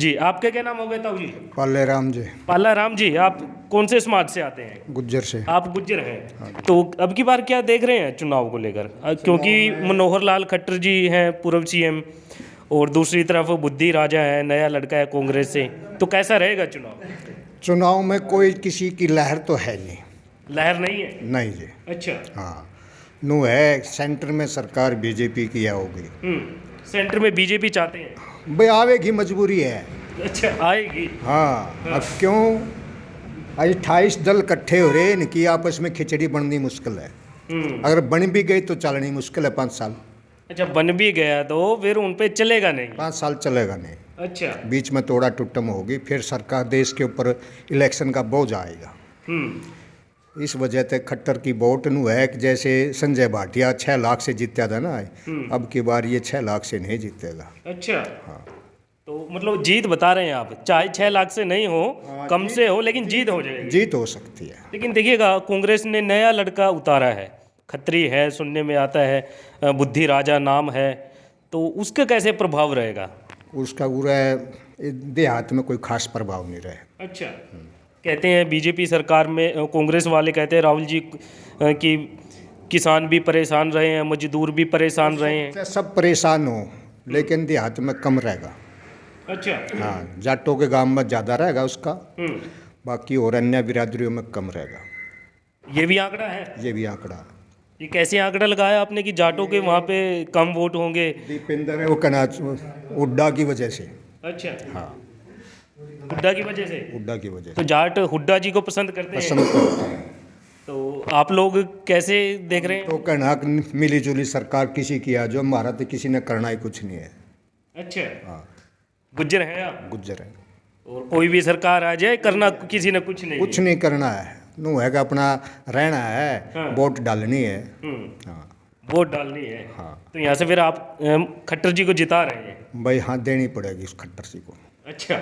जी, आपके क्या नाम हो गए ताऊ जी? पाले राम जी। पाला राम जी, आप कौन से समाज से आते हैं? गुज्जर से। आप गुज्जर हैं। तो अब की बार क्या देख रहे हैं चुनाव को लेकर? क्योंकि मनोहर लाल खट्टर जी हैं पूर्व सीएम, और दूसरी तरफ बुद्धि राजा है, नया लड़का है कांग्रेस से, तो कैसा रहेगा चुनाव? चुनाव में कोई किसी की लहर तो है नहीं। लहर नहीं है? नहीं जी। अच्छा। हाँ, नू है सेंटर में सरकार बीजेपी की होगी। सेंटर में बीजेपी चाहते हैं? भाई आवेगी, मजबूरी है। अच्छा, आएगी। हाँ, अब क्यों आज 28 दल इकट्ठे हो रहे हैं, इनकी आपस में खिचड़ी बननी मुश्किल है। अगर बन भी गई तो चलनी मुश्किल है 5 साल। अच्छा, बन भी गया तो फिर उन पे चलेगा नहीं? 5 साल चलेगा नहीं। अच्छा। बीच में तोड़ा टुट्टम होगी, फिर सरकार देश के ऊपर इलेक्शन का बोझ आएगा। इस वजह से खट्टर की वोट नू है कि जैसे संजय भाटिया 6 लाख से जीता था ना, अब की बार ये 6 लाख से नहीं जीतेगा। अच्छा। हाँ। तो मतलब जीत बता रहे हैं आप, चाहे 6 लाख से नहीं हो, कम से हो, लेकिन जीत हो जाएगी। जीत हो सकती है। लेकिन देखिएगा, कांग्रेस ने नया लड़का उतारा है, खत्री है, सुनने में आता है, बुद्धि राजा नाम है, तो उसका कैसे प्रभाव रहेगा? उसका पूरा देहात में कोई खास प्रभाव नहीं रहे। अच्छा। कहते हैं बीजेपी सरकार में, कांग्रेस वाले कहते हैं राहुल जी कि किसान भी परेशान रहे हैं, मजदूर भी परेशान रहे हैं। सब परेशान हो, लेकिन देहात में कम रहेगा। अच्छा। हाँ, जाटों के गांव में ज़्यादा रहेगा उसका, बाकी और अन्य बिरादरियों में कम रहेगा। ये भी आंकड़ा है? ये भी आंकड़ा। ये कैसे आंकड़ा लगाया आपने कि जाटों के वहाँ पे कम वोट होंगे? दीपेंद्र है वो कना हुड्डा की वजह से। अच्छा। हाँ, हुड्डा की वजह से? हुड्डा की वजह तो से जाट हुड्डा जी को पसंद करते हैं? पसंद करते हैं। तो आप लोग कैसे देख रहे हैं? तो कहना मिली जुली सरकार किसी की है, जो हमारा तो किसी ने करना ही कुछ नहीं है। अच्छा। हाँ, गुज्जर हैं आप? गुज्जर है। और कोई भी सरकार आ जाए, करना किसी ने कुछ नहीं कुछ नहीं करना है, नू है कि अपना रहना है। हाँ। वोट डालनी है। हाँ। वोट डालनी है। हाँ। तो यहाँ से फिर आप खट्टर जी को जिता रहे हैं? भाई हाँ, देनी पड़ेगी उस खट्टर सिंह को। अच्छा।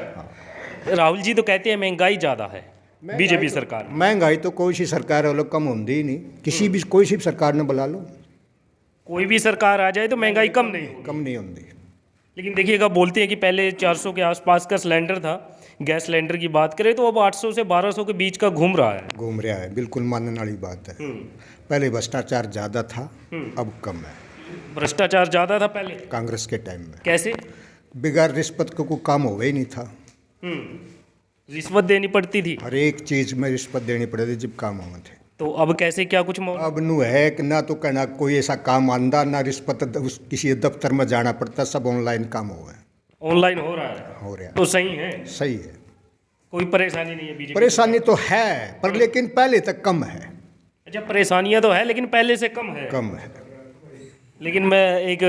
राहुल जी तो कहते हैं महंगाई ज़्यादा है बीजेपी सरकार में। महंगाई तो कोई सी सरकार वालों कम होती ही नहीं, किसी भी कोई सी भी सरकार ने बुला लो, कोई भी सरकार आ जाए तो महंगाई कम नहीं होगी। कम नहीं होती। लेकिन देखिएगा, बोलते हैं कि पहले 400 के आसपास का सिलेंडर था, गैस सिलेंडर की बात करें तो अब 800 से 1200 के बीच का घूम रहा है। घूम रहा है, बिल्कुल मानने वाली बात है। पहले भ्रष्टाचार ज़्यादा था, अब कम है। भ्रष्टाचार ज़्यादा था पहले कांग्रेस के टाइम में कैसे? बिगैर रिश्वत को कोई काम हो ही नहीं था। रिश्वत देनी पड़ती थी? हर एक चीज़ में रिश्वत देनी पड़ती जब काम होने थे। तो अब कैसे, क्या कुछ अब नू है कि ना तो कहना कोई ऐसा काम आंदा, ना रिश्वत किसी दफ्तर में जाना पड़ता, सब ऑनलाइन काम हो गए। ऑनलाइन हो रहा है? हो रहा तो सही है, सही है। कोई परेशानी नहीं है बीजेपी? परेशानी तो है, पर लेकिन पहले तक कम है। अच्छा, परेशानियां तो है लेकिन पहले से कम है। कम है। लेकिन मैं एक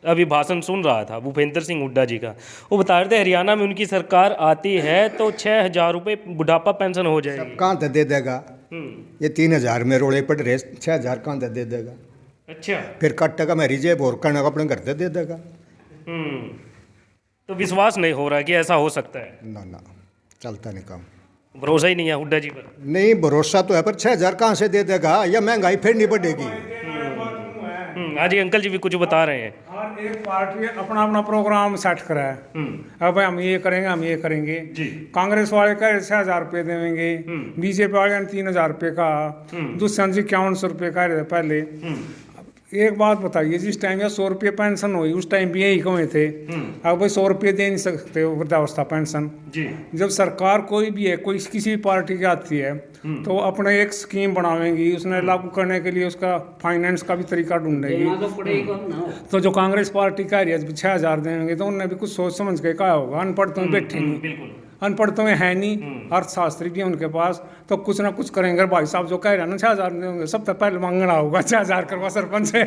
अभी भाषण सुन रहा था भूपेंद्र सिंह हुड्डा जी का, वो बता रहे थे हरियाणा में उनकी सरकार आती है तो 6,000 रुपये बुढ़ापा पेंशन हो जाएगी। कहाँ तक दे देगा? ये 3,000 में रोड़े पड़ रहे, 6,000 कहाँ तक दे देगा? अच्छा। फिर कट्टेगा मैं रिजेब और करने अपने घर से दे देगा। तो विश्वास नहीं हो रहा कि ऐसा हो सकता है? ना ना, चलता नहीं काम। भरोसा ही नहीं है हुड्डा जी पर? नहीं, भरोसा तो है, पर 6,000 कहाँ से दे देगा? या महंगाई फिर नहीं बढ़ेगी? हाँ जी, अंकल जी भी कुछ बता रहे हैं। हर एक पार्टी अपना अपना प्रोग्राम सेट करा है। अब भाई हम ये करेंगे, हम ये करेंगे जी। कांग्रेस वाले कह 6,000 रुपये देंगे, बीजेपी वाले ने 3,000 रुपये का, दुष्यंत जी 5100 रुपये कह रहे थे पहले। एक बात बताइए, जिस टाइम ये 100 रुपये पेंशन हुई उस टाइम भी यही कमे थे। अब भाई 100 रुपये दे नहीं सकते वृद्धावस्था पेंशन जी। जब सरकार कोई भी है, कोई किसी भी पार्टी की आती है तो वो अपने एक स्कीम बनावेंगी, उसने लागू करने के लिए उसका फाइनेंस का भी तरीका ढूंढेगी। तो जो कांग्रेस पार्टी कह रही है 6,000 देंगे, तो उन्होंने भी कुछ सोच समझ के कहा होगा। अनपढ़ तो बैठे नहीं, बिल्कुल अनपढ़ तो है नहीं, अर्थशास्त्री भी है उनके पास, तो कुछ ना कुछ करेंगे। भाई साहब जो कह रहे हैं ना 6,000 देंगे, सबसे पहले मांगना होगा 6,000 करवा सरपंच से।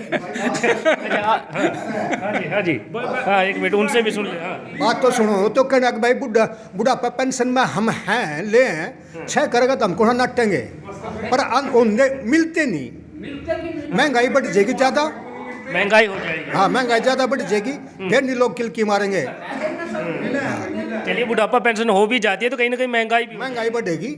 हाँ जी, हाँ एक मिनट उनसे भी सुन ले। हाँ। बात तो सुनो, तो कहना कि भाई बुढ़ापा पेंशन में हम हैं, ले हैं, 6 करेगा तो हमको ना नाटेंगे, पर मिलते नहीं। महंगाई बढ़ जाएगी ज़्यादा, महंगाई हो जाएगी। हाँ, महंगाई ज़्यादा बढ़ जाएगी, फिर नहीं लोग किलकी मारेंगे। चलिए, बुढ़ापा पेंशन हो भी जाती है तो कहीं ना कहीं महंगाई भी महंगाई बढ़ेगी।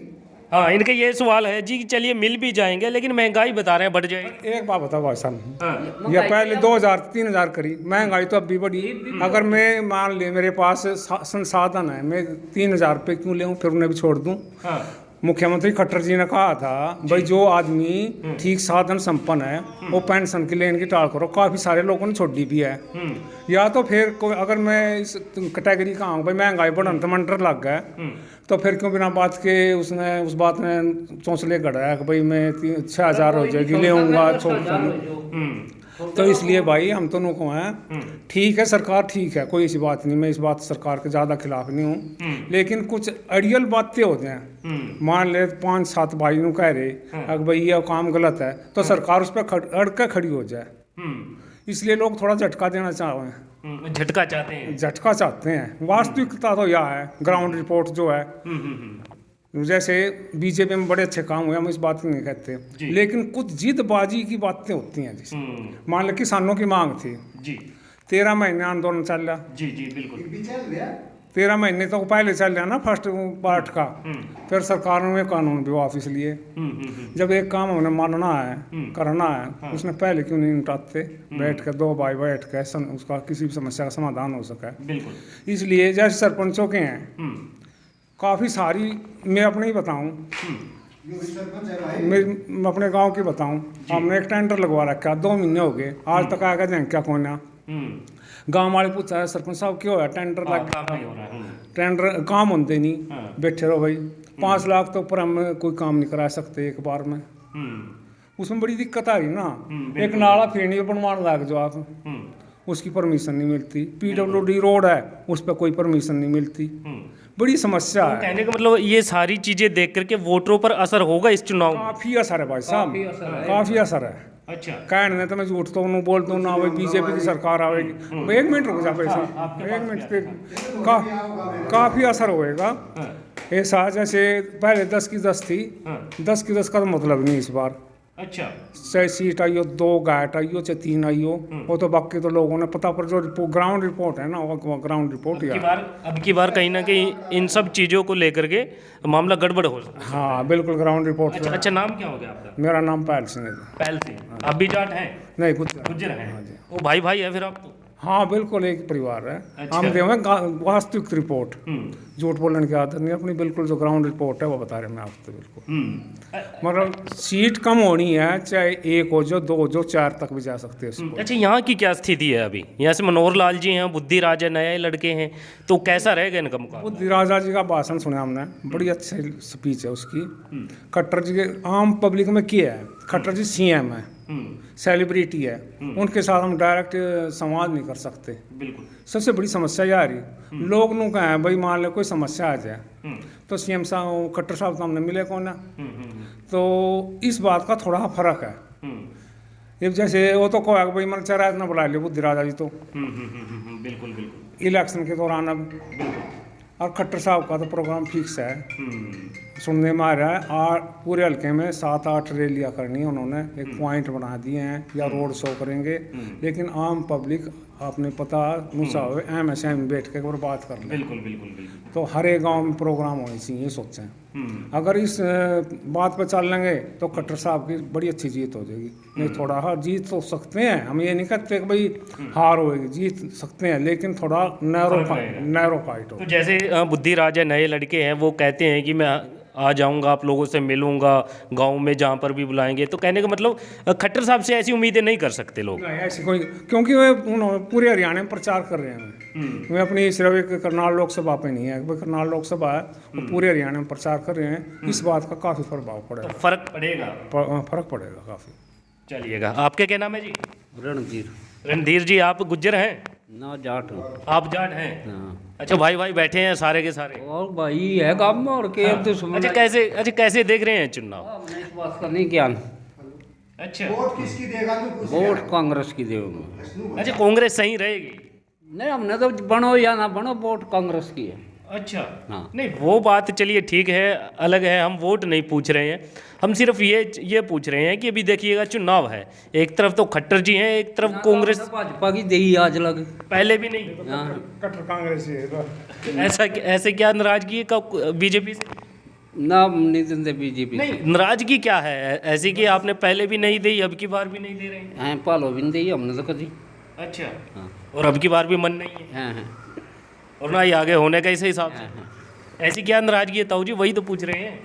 हाँ, इनका ये सवाल है जी कि चलिए मिल भी जाएंगे लेकिन महंगाई बता रहे हैं बढ़ जाएगी। एक बात बताओ भाई साहब, हाँ, ये पहले 2000-3000 करी, महंगाई तो अब भी बढ़ी। अगर मैं मान ले मेरे पास संसाधन है, मैं 3000 रुपये क्यों ले फिर उन्हें भी छोड़ दूँ। हाँ, मुख्यमंत्री खट्टर जी ने कहा था भाई जो आदमी ठीक साधन संपन्न है वो पेंशन की लेन की टाल करो। काफ़ी सारे लोगों ने छोड़ दी भी है। या तो फिर कोई अगर मैं इस कैटेगरी का हूँ भाई महंगाई बढ़न तो मंटर लग गया, तो फिर क्यों बिना बात के उसने उस बात में चौंसले गढ़ाया कि भाई मैं 6000 हो जाएगी ले आऊँगा छोड़। तो इसलिए भाई हम तो नुको हैं, ठीक है सरकार ठीक है, कोई ऐसी बात नहीं, मैं इस बात सरकार के ज़्यादा खिलाफ नहीं हूँ, लेकिन कुछ अड़ियल बातें होते हैं। मान ले 5-7 भाई नु कह रहे अगर भाई ये काम गलत है तो सरकार उस पर अड़ के खड़ी हो जाए। इसलिए लोग थोड़ा झटका देना चाह रहे हैं, झटका चाहते हैं। झटका चाहते हैं। वास्तविकता तो यह है, ग्राउंड रिपोर्ट जो है, जैसे बीजेपी में बड़े अच्छे काम हुए हम इस बात को नहीं कहते, लेकिन कुछ जिदबाजी की बातें होती हैं। जैसे मान लो किसानों की मांग थी जी, 13 महीने आंदोलन चल रहा। जी जी बिल्कुल। 13 महीने तो पहले चल रहा ना फर्स्ट पार्ट का, फिर सरकार ने कानून भी वापस लिए। जब एक काम हमने मानना है करना है, उसने पहले क्यों नहीं निपटाते, बैठ कर 2 भाई बैठ कर उसका किसी भी समस्या का समाधान हो सके। बिल्कुल। इसलिए जैसे सरपंचों के हैं काफ़ी सारी, मैं अपने ही बताऊं, मैं अपने गांव की बताऊं, हमने एक टेंडर लगवा रखा 2 महीने हो गए, आज तक आएगा जाए क्या कोना। गांव वाले पूछा है सरपंच साहब क्यों है टेंडर लग, टेंडर काम होते नहीं, बैठे रहो भाई। 5 लाख तो ऊपर हम कोई काम नहीं करा सकते एक बार में, उसमें बड़ी दिक्कत आ रही ना। एक नाला फेरनी बनवाने लग जो आप, उसकी परमिशन नहीं मिलती। PWD रोड है उस पर कोई परमिशन नहीं मिलती, बड़ी समस्या है। कहने का मतलब ये सारी चीजें देख करके वोटरों पर असर होगा इस चुनाव में? काफ़ी असर है भाई साहब, काफ़ी असर है। अच्छा, कहने तो मैं झूठ तो उन्होंने बोलता हूँ ना भाई बीजेपी की सरकार आवेगी। 1 मिनट रुक जा भाई साहब, 1 मिनट पे काफ़ी असर होएगा। ऐसा जैसे पहले 10 की 10 थी, 10 की 10 का तो मतलब नहीं इस बार। अच्छा, चाहे सीट आई हो, 2 घाट आई हो, चाहे 3 आई हो, वो तो बाकी तो लोगों ने पता पर जो ग्राउंड रिपोर्ट है ना वो ग्राउंड रिपोर्ट ही है। अब की बार कहीं ना कहीं इन सब चीजों को लेकर के मामला गड़बड़ हो सकता है। हाँ बिल्कुल ग्राउंड रिपोर्ट। अच्छा, अच्छा, नाम क्या हो गया आपका? मेरा नाम पायल सिंह है। पहल सिंह। आप भी जाट हैं? नहीं कुछ गुज्जर हैं? वो भाई भाई है फिर आप तो? हाँ बिल्कुल एक परिवार है। अच्छा। हम देवें वास्तविक रिपोर्ट, झूठ बोलने की आदत नहीं अपनी, बिल्कुल जो ग्राउंड रिपोर्ट है वो बता रहे हैं मैं आपको। बिल्कुल मतलब सीट कम होनी है, चाहे 1 हो जो 2 हो जो 4 तक भी जा सकते हैं। अच्छा, यहाँ की क्या स्थिति है अभी? यहाँ से मनोहर लाल जी हैं, बुद्धि राजा नए लड़के हैं, तो कैसा रहेगा इनका मुकाबला? बुद्धि राजा जी का भाषण सुना हमने, बड़ी अच्छी स्पीच है उसकी। खट्टर जी के आम पब्लिक में किया है, खट्टर जी CM है, सेलिब्रिटी है, उनके साथ हम डायरेक्ट संवाद नहीं कर सकते। बिल्कुल। सबसे बड़ी समस्या ये आ रही, लोग नु कहें भाई मान लो कोई समस्या आ जाए तो CM साहब खट्टर साहब तो हमने मिले कौन है, तो इस बात का थोड़ा फर्क है। ये जैसे वो तो कहो भाई मन चाह ना बुला लिया बुद्धि राजा जी तो बिल्कुल बिल्कुल इलेक्शन के दौरान अब, और खट्टर साहब का तो प्रोग्राम फिक्स है। सुनने में आ रहा है और पूरे हल्के में 7-8 रैलियाँ करनी है उन्होंने, एक पॉइंट बना दिए हैं या रोड शो करेंगे, लेकिन आम पब्लिक आपने पता मुसावे MSM बैठ के बात कर लें। बिल्कुल बिल्कुल बिल्कुल। तो हर एक गांव में प्रोग्राम होने चाहिए सोचें। अगर इस बात पर चल लेंगे तो खट्टर साहब की बड़ी अच्छी जीत हो जाएगी। नहीं थोड़ा हाँ जीत तो सकते हैं, हम ये नहीं कहते कि भाई हार होएगी, जीत सकते हैं, लेकिन थोड़ा नैरो फाइट हो। तो जैसे बुद्धि राजा नए लड़के हैं वो कहते हैं कि मैं आ जाऊंगा, आप लोगों से मिलूंगा गांव में जहां पर भी बुलाएंगे, तो कहने का मतलब खट्टर साहब से ऐसी उम्मीदें नहीं कर सकते लोग? नहीं ऐसी कोई, क्योंकि वे उन्होंने पूरे हरियाणा में प्रचार कर रहे हैं। वे अपनी सिर्फ एक करनाल लोकसभा पे नहीं है, वो करनाल लोकसभा है, वो पूरे हरियाणा में प्रचार कर रहे हैं। इस बात का काफ़ी प्रभाव पड़ेगा, तो फर्क पड़ेगा, फर्क पड़ेगा काफ़ी। चलिएगा, आपके क्या नाम है जी? रणधीर। रणधीर जी, आप गुज्जर हैं? ना जाट हूँ। आप जाट हैं? हाँ। अच्छा, भाई भाई बैठे हैं सारे के सारे? और भाई है काम में और के दुश्मन। अच्छा, कैसे देख रहे हैं चुनाव? हमने इस बात का नहीं ज्ञान। अच्छा, वोट किसकी देगा तू? वोट कांग्रेस की देगा। अच्छा, कांग्रेस सही रहेगी? नहीं हमने तो बनो या ना बनो वोट कांग्रेस की है। अच्छा, हाँ। नहीं वो बात चलिए ठीक है, अलग है, हम वोट नहीं पूछ रहे हैं, हम सिर्फ ये पूछ रहे हैं कि अभी देखिएगा चुनाव है, एक तरफ तो खट्टर जी हैं, एक तरफ कांग्रेस। भाजपा की दही आज लग पहले भी नहीं? कट्टर कांग्रेस ही है। ऐसे क्या नाराजगी है बीजेपी से? ना नहीं देते बीजेपी नहीं, नाराजगी क्या है ऐसी कि आपने पहले भी नहीं दी, अब की बार भी नहीं दे रहे हैं? हैं पालो भी नहीं दी हमने तो कभी। अच्छा। हाँ और अब की बार भी मन नहीं है हैं और ना ही आगे होने का इस हिसाब से? ऐसी क्या नाराजगी है ताऊ जी, वही तो पूछ रहे हैं।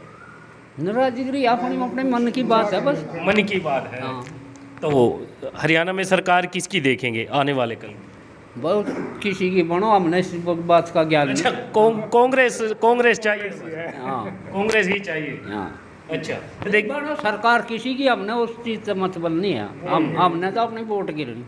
नाराजगी अपने अपने मन की बात है बस। मन की बात है। हाँ तो हरियाणा में सरकार किसकी देखेंगे आने वाले कल? बहुत किसी की बनो, हमने इस बात का ज्ञान अच्छा, नहीं। कांग्रेस चाहिए? हाँ कांग्रेस ही चाहिए। हाँ अच्छा, तो देख बनो सरकार किसी की, हमने उस चीज़ से मतलब नहीं है। हमने तो अपनी वोट गिरनी।